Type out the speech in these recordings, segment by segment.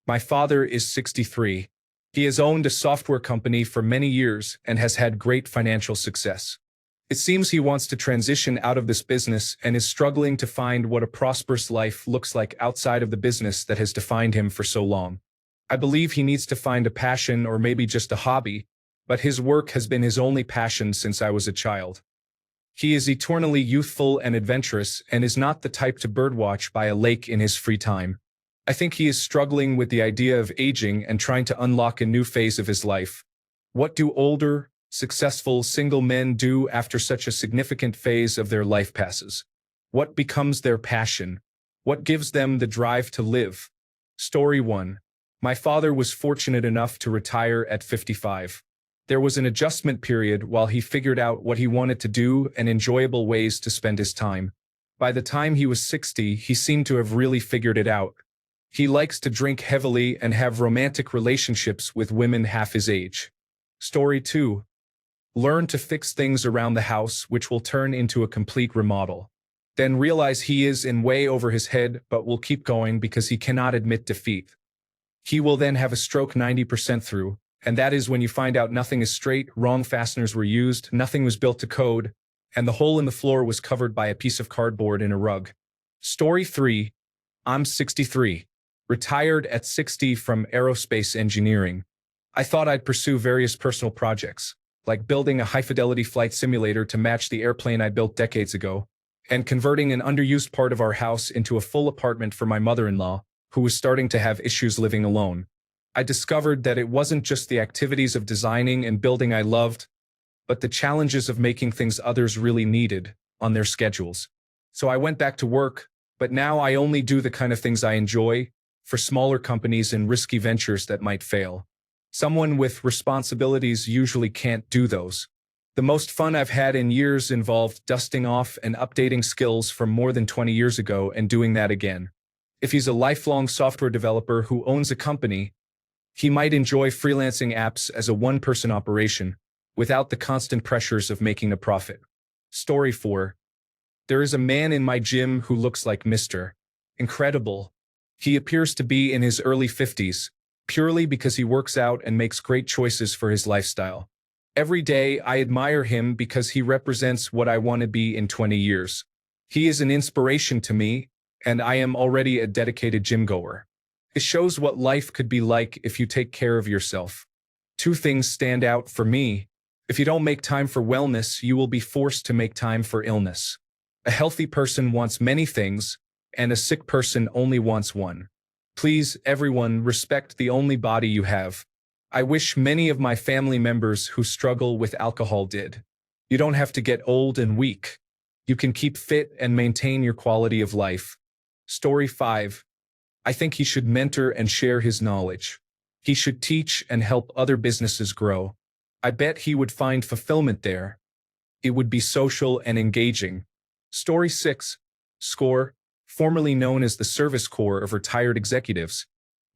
My father is 63. He has owned a software company for many years and has had great financial success. It seems he wants to transition out of this business and is struggling to find what a prosperous life looks like outside of the business that has defined him for so long. I believe he needs to find a passion or maybe just a hobby, but his work has been his only passion since I was a child. He is eternally youthful and adventurous and is not the type to birdwatch by a lake in his free time. I think he is struggling with the idea of aging and trying to unlock a new phase of his life. What do older, successful single men do after such a significant phase of their life passes? What becomes their passion? What gives them the drive to live? Story 1. My father was fortunate enough to retire at 55. There was an adjustment period while he figured out what he wanted to do and enjoyable ways to spend his time. By the time he was 60, he seemed to have really figured it out. He likes to drink heavily and have romantic relationships with women half his age. Story 2. Learn to fix things around the house which will turn into a complete remodel. Then realize he is in way over his head but will keep going because he cannot admit defeat. He will then have a stroke 90% through, and that is when you find out nothing is straight, wrong fasteners were used, nothing was built to code, and the hole in the floor was covered by a piece of cardboard in a rug. Story 3. I'm 63. Retired at 60 from aerospace engineering. I thought I'd pursue various personal projects, like building a high-fidelity flight simulator to match the airplane I built decades ago, and converting an underused part of our house into a full apartment for my mother-in-law, who was starting to have issues living alone. I discovered that it wasn't just the activities of designing and building I loved, but the challenges of making things others really needed on their schedules. So I went back to work, but now I only do the kind of things I enjoy, for smaller companies and risky ventures that might fail. Someone with responsibilities usually can't do those. The most fun I've had in years involved dusting off and updating skills from more than 20 years ago and doing that again. If he's a lifelong software developer who owns a company, he might enjoy freelancing apps as a one-person operation, without the constant pressures of making a profit. Story 4. There is a man in my gym who looks like Mr. Incredible. He appears to be in his early 50s, purely because he works out and makes great choices for his lifestyle. Every day, I admire him because he represents what I want to be in 20 years. He is an inspiration to me, and I am already a dedicated gym goer. It shows what life could be like if you take care of yourself. 2 things stand out for me. If you don't make time for wellness, you will be forced to make time for illness. A healthy person wants many things, and a sick person only wants one. Please, everyone, respect the only body you have. I wish many of my family members who struggle with alcohol did. You don't have to get old and weak. You can keep fit and maintain your quality of life. Story 5. I think he should mentor and share his knowledge. He should teach and help other businesses grow. I bet he would find fulfillment there. It would be social and engaging. Story 6. SCORE, formerly known as the Service Corps of Retired Executives,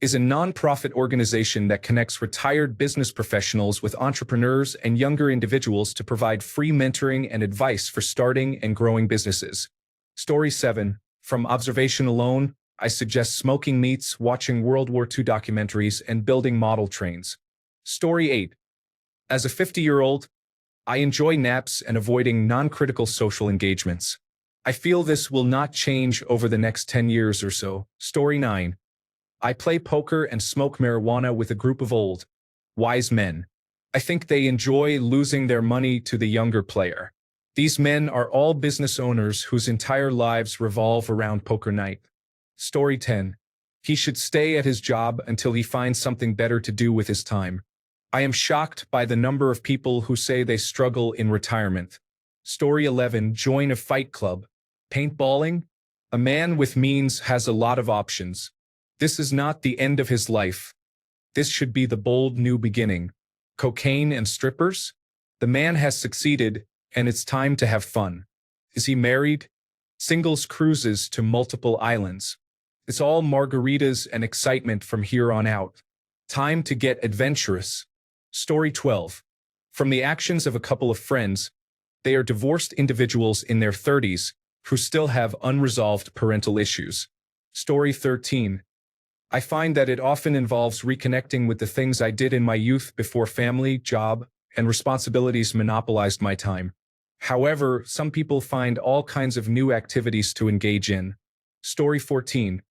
is a non-profit organization that connects retired business professionals with entrepreneurs and younger individuals to provide free mentoring and advice for starting and growing businesses. Story 7. From observation alone, I suggest smoking meats, watching World War II documentaries, and building model trains. Story 8. As a 50-year-old, I enjoy naps and avoiding non-critical social engagements. I feel this will not change over the next 10 years or so. Story 9. I play poker and smoke marijuana with a group of old, wise men. I think they enjoy losing their money to the younger player. These men are all business owners whose entire lives revolve around poker night. Story 10. He should stay at his job until he finds something better to do with his time. I am shocked by the number of people who say they struggle in retirement. Story 11. Join a fight club. Paintballing? A man with means has a lot of options. This is not the end of his life. This should be the bold new beginning. Cocaine and strippers? The man has succeeded, and it's time to have fun. Is he married? Singles cruises to multiple islands. It's all margaritas and excitement from here on out. Time to get adventurous. Story 12. From the actions of a couple of friends, they are divorced individuals in their 30s who still have unresolved parental issues. Story 13. I find that it often involves reconnecting with the things I did in my youth before family, job, and responsibilities monopolized my time. However, some people find all kinds of new activities to engage in. Story 14.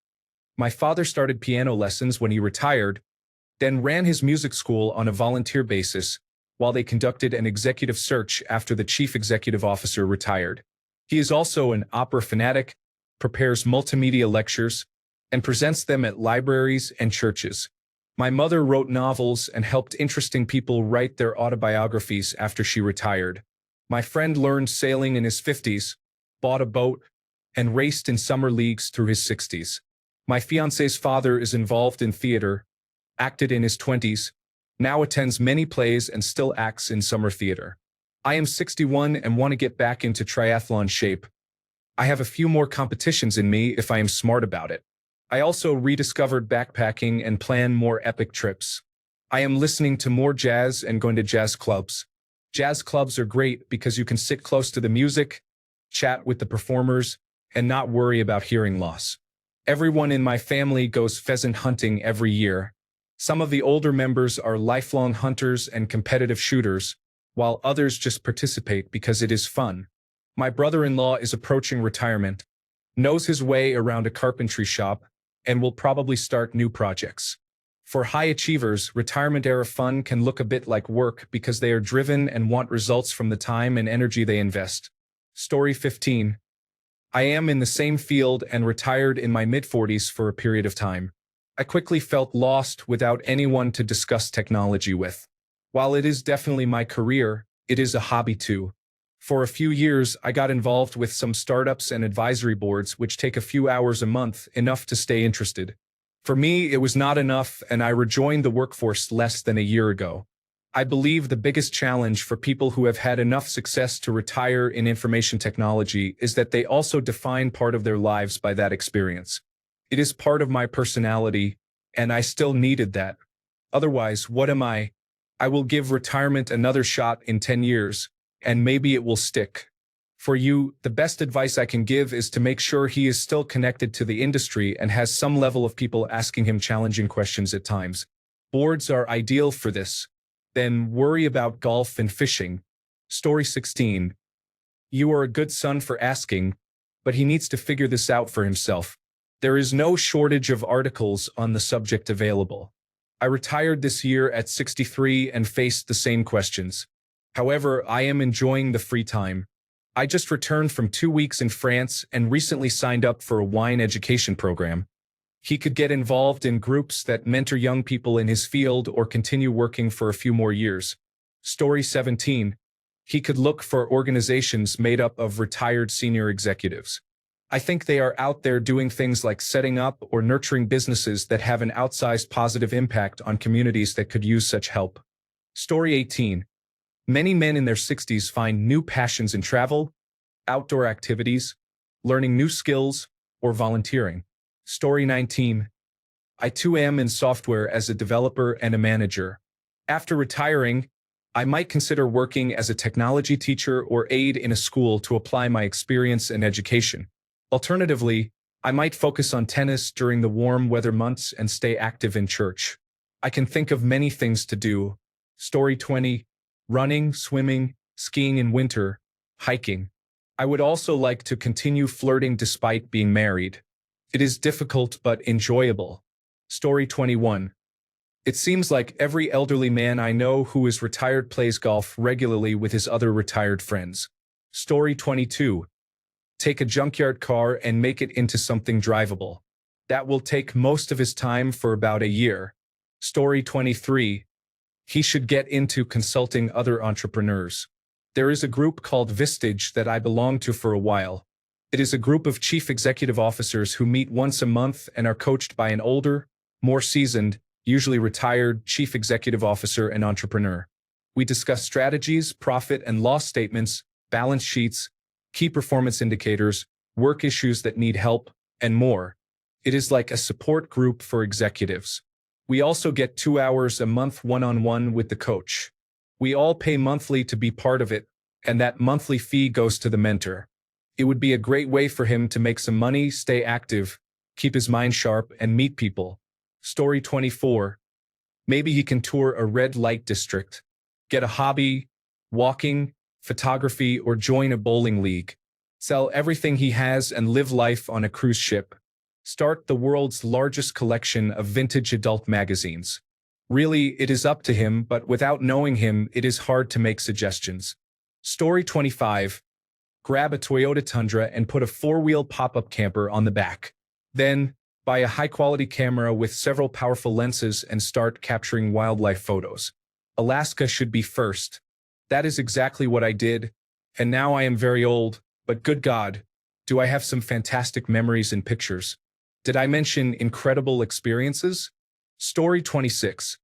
My father started piano lessons when he retired, then ran his music school on a volunteer basis while they conducted an executive search after the chief executive officer retired. He is also an opera fanatic, prepares multimedia lectures, and presents them at libraries and churches. My mother wrote novels and helped interesting people write their autobiographies after she retired. My friend learned sailing in his 50s, bought a boat, and raced in summer leagues through his 60s. My fiance's father is involved in theater, acted in his 20s, now attends many plays and still acts in summer theater. I am 61 and want to get back into triathlon shape. I have a few more competitions in me if I am smart about it. I also rediscovered backpacking and plan more epic trips. I am listening to more jazz and going to jazz clubs. Jazz clubs are great because you can sit close to the music, chat with the performers, and not worry about hearing loss. Everyone in my family goes pheasant hunting every year. Some of the older members are lifelong hunters and competitive shooters, while others just participate because it is fun. My brother-in-law is approaching retirement, knows his way around a carpentry shop, and will probably start new projects. For high achievers, retirement-era fun can look a bit like work because they are driven and want results from the time and energy they invest. Story 15. I am in the same field and retired in my mid-40s for a period of time. I quickly felt lost without anyone to discuss technology with. While it is definitely my career, it is a hobby too. For a few years, I got involved with some startups and advisory boards which take a few hours a month, enough to stay interested. For me, it was not enough, and I rejoined the workforce less than a year ago. I believe the biggest challenge for people who have had enough success to retire in information technology is that they also define part of their lives by that experience. It is part of my personality, and I still needed that. Otherwise, what am I? I will give retirement another shot in 10 years, and maybe it will stick. For you, the best advice I can give is to make sure he is still connected to the industry and has some level of people asking him challenging questions at times. Boards are ideal for this. Then worry about golf and fishing. Story 16. You are a good son for asking, but he needs to figure this out for himself. There is no shortage of articles on the subject available. I retired this year at 63 and faced the same questions. However, I am enjoying the free time. I just returned from 2 weeks in France and recently signed up for a wine education program. He could get involved in groups that mentor young people in his field or continue working for a few more years. Story 17. He could look for organizations made up of retired senior executives. I think they are out there doing things like setting up or nurturing businesses that have an outsized positive impact on communities that could use such help. Story 18. Many men in their 60s find new passions in travel, outdoor activities, learning new skills, or volunteering. Story 19. I too am in software as a developer and a manager. After retiring, I might consider working as a technology teacher or aide in a school to apply my experience and education. Alternatively, I might focus on tennis during the warm weather months and stay active in church. I can think of many things to do. Story 20. Running, swimming, skiing in winter, hiking. I would also like to continue flirting despite being married. It is difficult but enjoyable. Story 21. It seems like every elderly man I know who is retired plays golf regularly with his other retired friends. Story 22. Take a junkyard car and make it into something drivable. That will take most of his time for about a year. Story 23. He should get into consulting other entrepreneurs. There is a group called Vistage that I belonged to for a while. It is a group of chief executive officers who meet once a month and are coached by an older, more seasoned, usually retired chief executive officer and entrepreneur. We discuss strategies, profit and loss statements, balance sheets, key performance indicators, work issues that need help, and more. It is like a support group for executives. We also get 2 hours a month one-on-one with the coach. We all pay monthly to be part of it, and that monthly fee goes to the mentor. It would be a great way for him to make some money, stay active, keep his mind sharp, and meet people. Story 24. Maybe he can tour a red light district, get a hobby, walking, photography, or join a bowling league. Sell everything he has and live life on a cruise ship. Start the world's largest collection of vintage adult magazines. Really, it is up to him, but without knowing him, it is hard to make suggestions. Story 25. Grab a Toyota Tundra and put a four-wheel pop-up camper on the back. Then, buy a high-quality camera with several powerful lenses and start capturing wildlife photos. Alaska should be first. That is exactly what I did, and now I am very old, but good God, do I have some fantastic memories and pictures. Did I mention incredible experiences? Story 26.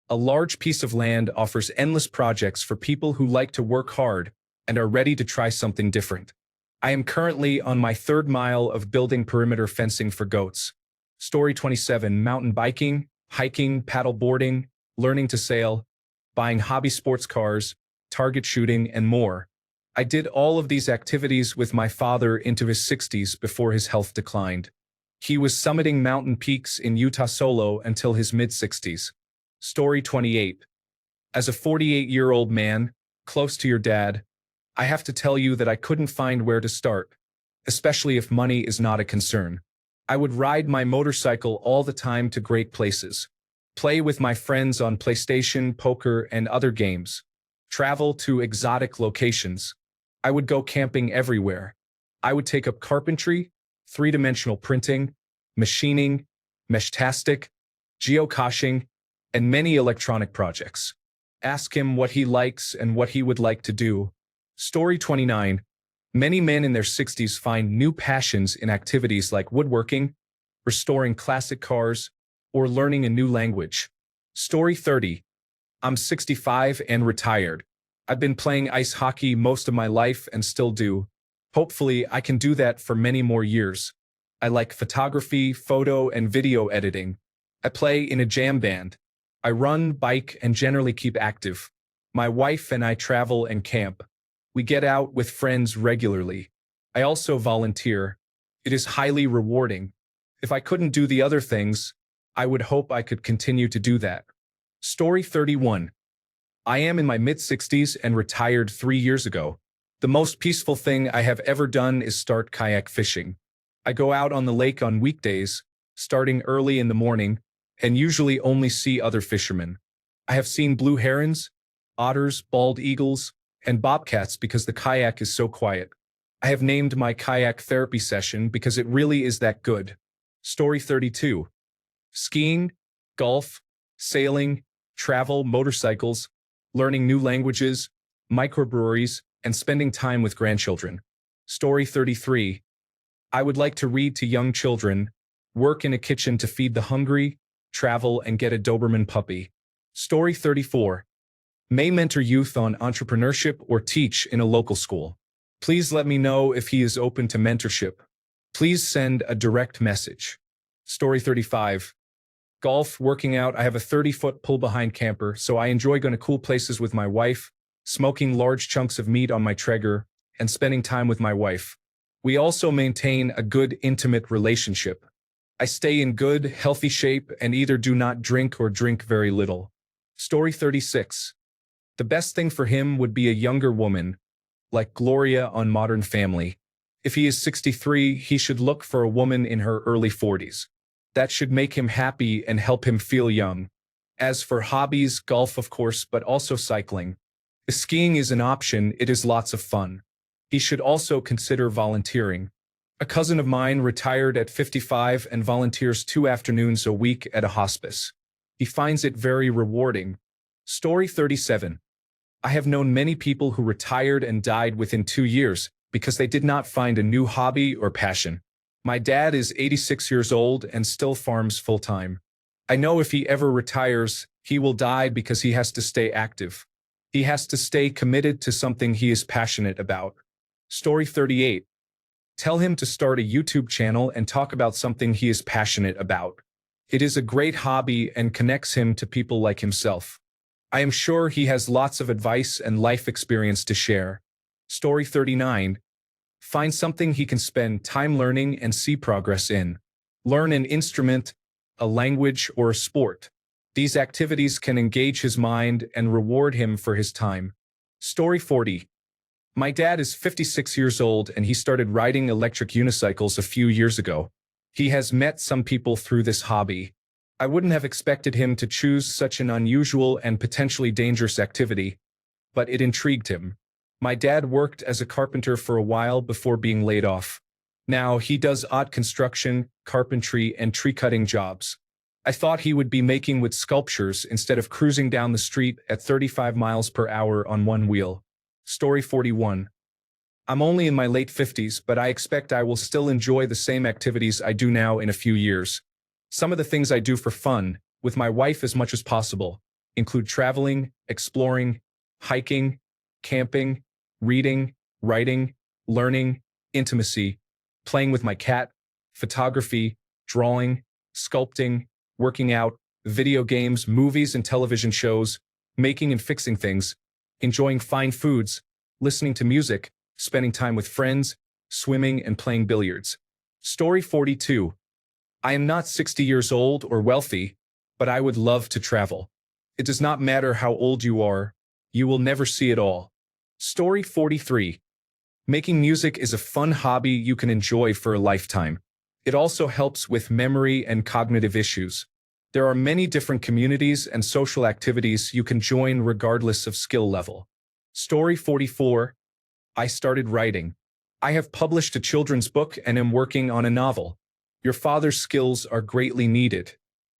A large piece of land offers endless projects for people who like to work hard and are ready to try something different. I am currently on my third mile of building perimeter fencing for goats. Story 27. Mountain biking, hiking, paddle boarding, learning to sail, buying hobby sports cars, target shooting, and more. I did all of these activities with my father into his 60s before his health declined. He was summiting mountain peaks in Utah solo until his mid-60s. Story 28. As a 48-year-old man, close to your dad, I have to tell you that I couldn't find where to start, especially if money is not a concern. I would ride my motorcycle all the time to great places, play with my friends on PlayStation, poker, and other games, travel to exotic locations. I would go camping everywhere. I would take up carpentry, three-dimensional printing, machining, meshtastic, geocaching, and many electronic projects. Ask him what he likes and what he would like to do. Story 29. Many men in their 60s find new passions in activities like woodworking, restoring classic cars, or learning a new language. Story 30. I'm 65 and retired. I've been playing ice hockey most of my life and still do. Hopefully, I can do that for many more years. I like photography, photo, and video editing. I play in a jam band. I run, bike, and generally keep active. My wife and I travel and camp. We get out with friends regularly. I also volunteer. It is highly rewarding. If I couldn't do the other things, I would hope I could continue to do that. Story 31. I am in my mid-60s and retired 3 years ago. The most peaceful thing I have ever done is start kayak fishing. I go out on the lake on weekdays, starting early in the morning, and usually only see other fishermen. I have seen blue herons, otters, bald eagles, and bobcats because the kayak is so quiet. I have named my kayak therapy session because it really is that good. Story 32. Skiing, golf, sailing, travel, motorcycles, learning new languages, microbreweries, and spending time with grandchildren. Story 33. I would like to read to young children, work in a kitchen to feed the hungry, travel, and get a Doberman puppy. Story 34. May mentor youth on entrepreneurship or teach in a local school. Please let me know if he is open to mentorship. Please send a direct message. Story 35. Golf, working out. I have a 30-foot pull-behind camper, so I enjoy going to cool places with my wife, smoking large chunks of meat on my Traeger, and spending time with my wife. We also maintain a good, intimate relationship. I stay in good, healthy shape and either do not drink or drink very little. Story 36. The best thing for him would be a younger woman, like Gloria on Modern Family. If he is 63, he should look for a woman in her early 40s. That should make him happy and help him feel young. As for hobbies, golf of course, but also cycling. If skiing is an option, it is lots of fun. He should also consider volunteering. A cousin of mine retired at 55 and volunteers 2 afternoons a week at a hospice. He finds it very rewarding. Story 37. I have known many people who retired and died within 2 years because they did not find a new hobby or passion. My dad is 86 years old and still farms full-time. I know if he ever retires, he will die because he has to stay active. He has to stay committed to something he is passionate about. Story 38. Tell him to start a YouTube channel and talk about something he is passionate about. It is a great hobby and connects him to people like himself. I am sure he has lots of advice and life experience to share. Story 39. Find something he can spend time learning and see progress in. Learn an instrument, a language, or a sport. These activities can engage his mind and reward him for his time. Story 40. My dad is 56 years old and he started riding electric unicycles a few years ago. He has met some people through this hobby. I wouldn't have expected him to choose such an unusual and potentially dangerous activity, but it intrigued him. My dad worked as a carpenter for a while before being laid off. Now he does odd construction, carpentry, and tree-cutting jobs. I thought he would be making wood sculptures instead of cruising down the street at 35 miles per hour on one wheel. Story 41. I'm only in my late 50s, but I expect I will still enjoy the same activities I do now in a few years. Some of the things I do for fun, with my wife as much as possible, include traveling, exploring, hiking, camping, reading, writing, learning, intimacy, playing with my cat, photography, drawing, sculpting, working out, video games, movies and television shows, making and fixing things, enjoying fine foods, listening to music, spending time with friends, swimming and playing billiards. Story 42. I am not 60 years old or wealthy, but I would love to travel. It does not matter how old you are, you will never see it all. Story 43. Making music is a fun hobby you can enjoy for a lifetime. It also helps with memory and cognitive issues. There are many different communities and social activities you can join regardless of skill level. Story 44. I started writing. I have published a children's book and am working on a novel. Your father's skills are greatly needed.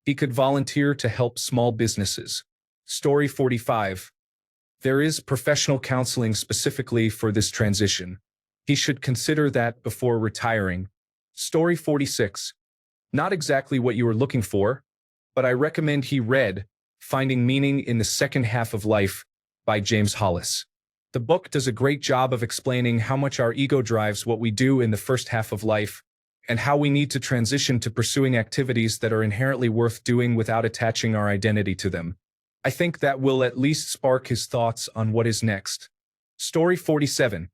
He could volunteer to help small businesses. Story 45. There is professional counseling specifically for this transition. He should consider that before retiring. Story 46. Not exactly what you were looking for, but I recommend he read Finding Meaning in the Second Half of Life by James Hollis. The book does a great job of explaining how much our ego drives what we do in the first half of life, and how we need to transition to pursuing activities that are inherently worth doing without attaching our identity to them. I think that will at least spark his thoughts on what is next. Story 47.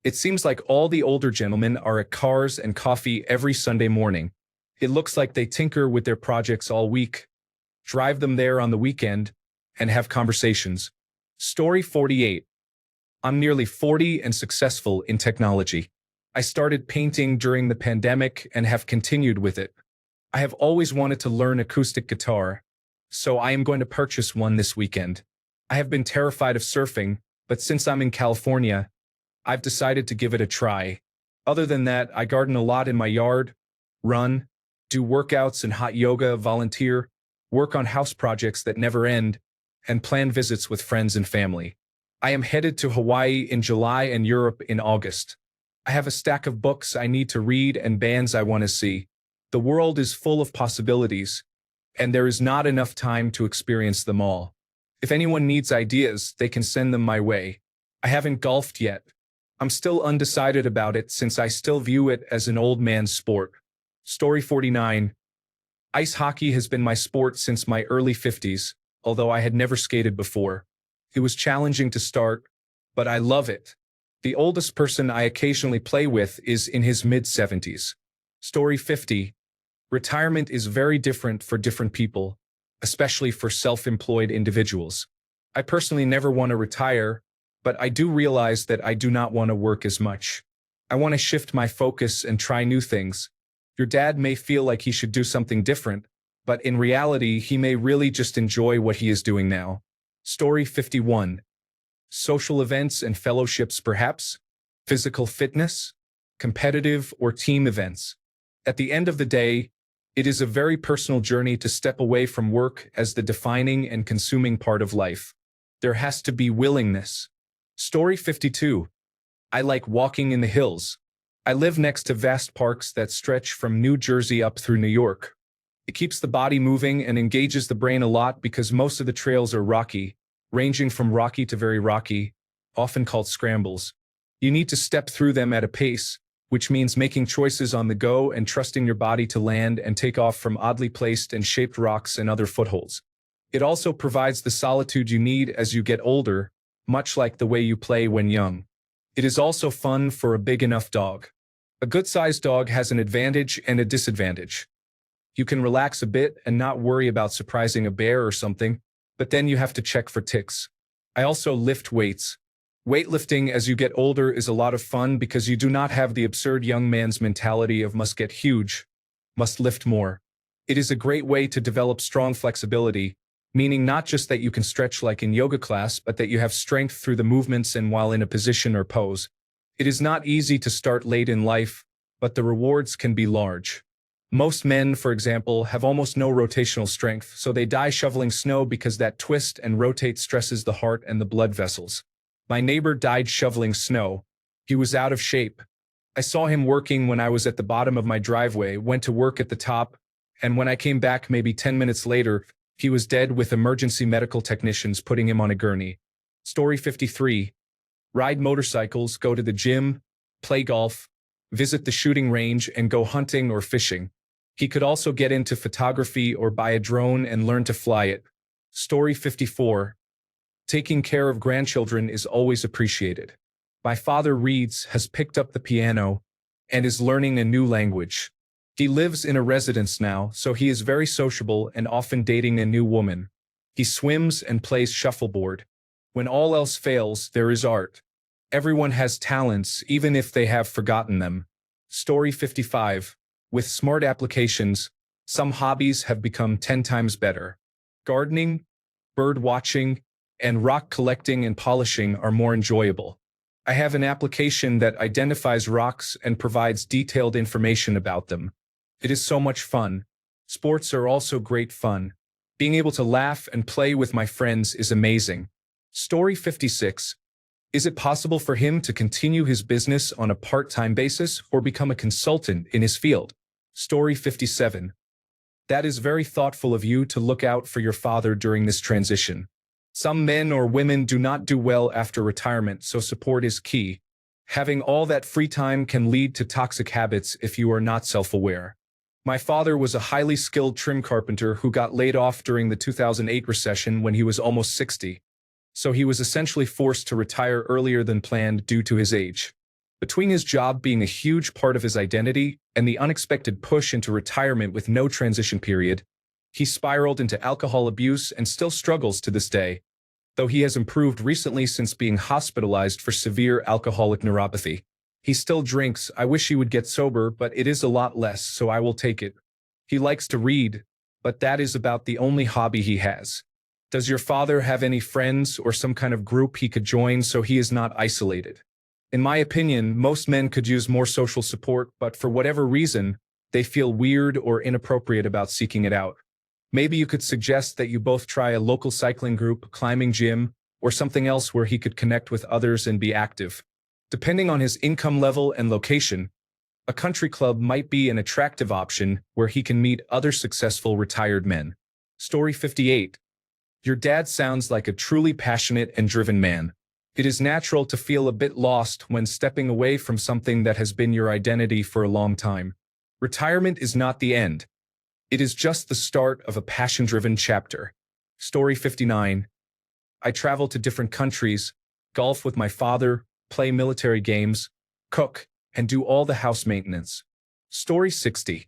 It seems like all the older gentlemen are at Cars and Coffee every Sunday morning. It looks like they tinker with their projects all week, drive them there on the weekend, and have conversations. Story 48. I'm nearly 40 and successful in technology. I started painting during the pandemic and have continued with it. I have always wanted to learn acoustic guitar, so I am going to purchase one this weekend. I have been terrified of surfing, but since I'm in California, I've decided to give it a try. Other than that, I garden a lot in my yard, run, do workouts and hot yoga, volunteer, work on house projects that never end, and plan visits with friends and family. I am headed to Hawaii in July and Europe in August. I have a stack of books I need to read and bands I want to see. The world is full of possibilities, and there is not enough time to experience them all. If anyone needs ideas, they can send them my way. I haven't golfed yet. I'm still undecided about it since I still view it as an old man's sport. Story 49. Ice hockey has been my sport since my early 50s, although I had never skated before. It was challenging to start, but I love it. The oldest person I occasionally play with is in his mid-70s. Story 50. Retirement is very different for different people, especially for self-employed individuals. I personally never want to retire, but I do realize that I do not want to work as much. I want to shift my focus and try new things. Your dad may feel like he should do something different, but in reality, he may really just enjoy what he is doing now. Story 51. Social events and fellowships perhaps? Physical fitness? Competitive or team events? At the end of the day, it is a very personal journey to step away from work as the defining and consuming part of life. There has to be willingness. Story 52. I like walking in the hills. I live next to vast parks that stretch from New Jersey up through New York. It keeps the body moving and engages the brain a lot because most of the trails are rocky, ranging from rocky to very rocky, often called scrambles. You need to step through them at a pace, which means making choices on the go and trusting your body to land and take off from oddly placed and shaped rocks and other footholds. It also provides the solitude you need as you get older, much like the way you play when young. It is also fun for a big enough dog. A good-sized dog has an advantage and a disadvantage. You can relax a bit and not worry about surprising a bear or something, but then you have to check for ticks. I also lift weights. Weightlifting as you get older is a lot of fun because you do not have the absurd young man's mentality of must get huge, must lift more. It is a great way to develop strong flexibility, meaning not just that you can stretch like in yoga class, but that you have strength through the movements and while in a position or pose. It is not easy to start late in life, but the rewards can be large. Most men, for example, have almost no rotational strength, so they die shoveling snow because that twist and rotate stresses the heart and the blood vessels. My neighbor died shoveling snow. He was out of shape. I saw him working when I was at the bottom of my driveway, went to work at the top, and when I came back maybe 10 minutes later, he was dead with emergency medical technicians putting him on a gurney. Story 53. Ride motorcycles, go to the gym, play golf, visit the shooting range, and go hunting or fishing. He could also get into photography or buy a drone and learn to fly it. Story 54. Taking care of grandchildren is always appreciated. My father reads, has picked up the piano, and is learning a new language. He lives in a residence now, so he is very sociable and often dating a new woman. He swims and plays shuffleboard. When all else fails, there is art. Everyone has talents, even if they have forgotten them. Story 55. With smart applications, some hobbies have become 10 times better. Gardening, bird watching, and rock collecting and polishing are more enjoyable. I have an application that identifies rocks and provides detailed information about them. It is so much fun. Sports are also great fun. Being able to laugh and play with my friends is amazing. Story 56. Is it possible for him to continue his business on a part-time basis or become a consultant in his field? Story 57. That is very thoughtful of you to look out for your father during this transition. Some men or women do not do well after retirement, so support is key. Having all that free time can lead to toxic habits if you are not self-aware. My father was a highly skilled trim carpenter who got laid off during the 2008 recession when he was almost 60. So he was essentially forced to retire earlier than planned due to his age. Between his job being a huge part of his identity and the unexpected push into retirement with no transition period, he spiraled into alcohol abuse and still struggles to this day, though he has improved recently since being hospitalized for severe alcoholic neuropathy. He still drinks. I wish he would get sober, but it is a lot less, so I will take it. He likes to read, but that is about the only hobby he has. Does your father have any friends or some kind of group he could join so he is not isolated? In my opinion, most men could use more social support, but for whatever reason, they feel weird or inappropriate about seeking it out. Maybe you could suggest that you both try a local cycling group, climbing gym, or something else where he could connect with others and be active. Depending on his income level and location, a country club might be an attractive option where he can meet other successful retired men. Story 58. Your dad sounds like a truly passionate and driven man. It is natural to feel a bit lost when stepping away from something that has been your identity for a long time. Retirement is not the end. It is just the start of a passion-driven chapter. Story 59. I travel to different countries, golf with my father, play military games, cook, and do all the house maintenance. Story 60.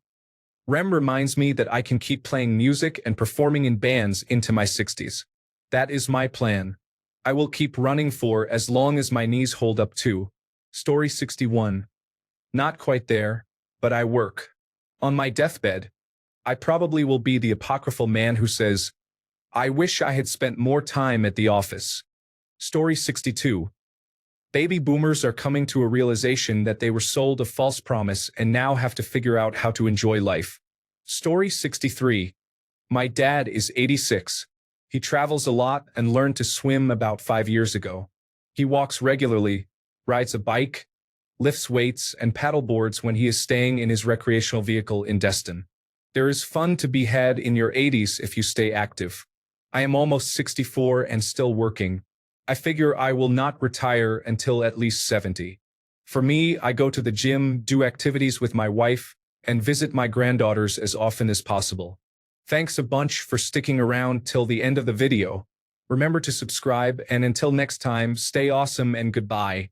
Rem reminds me that I can keep playing music and performing in bands into my 60s. That is my plan. I will keep running for as long as my knees hold up too. Story 61. Not quite there, but I work. On my deathbed, I probably will be the apocryphal man who says, I wish I had spent more time at the office. Story 62. Baby boomers are coming to a realization that they were sold a false promise and now have to figure out how to enjoy life. Story 63. My dad is 86. He travels a lot and learned to swim about 5 years ago. He walks regularly, rides a bike, lifts weights, and paddleboards when he is staying in his recreational vehicle in Destin. There is fun to be had in your 80s if you stay active. I am almost 64 and still working. I figure I will not retire until at least 70. For me, I go to the gym, do activities with my wife, and visit my granddaughters as often as possible. Thanks a bunch for sticking around till the end of the video. Remember to subscribe, and until next time, stay awesome and goodbye.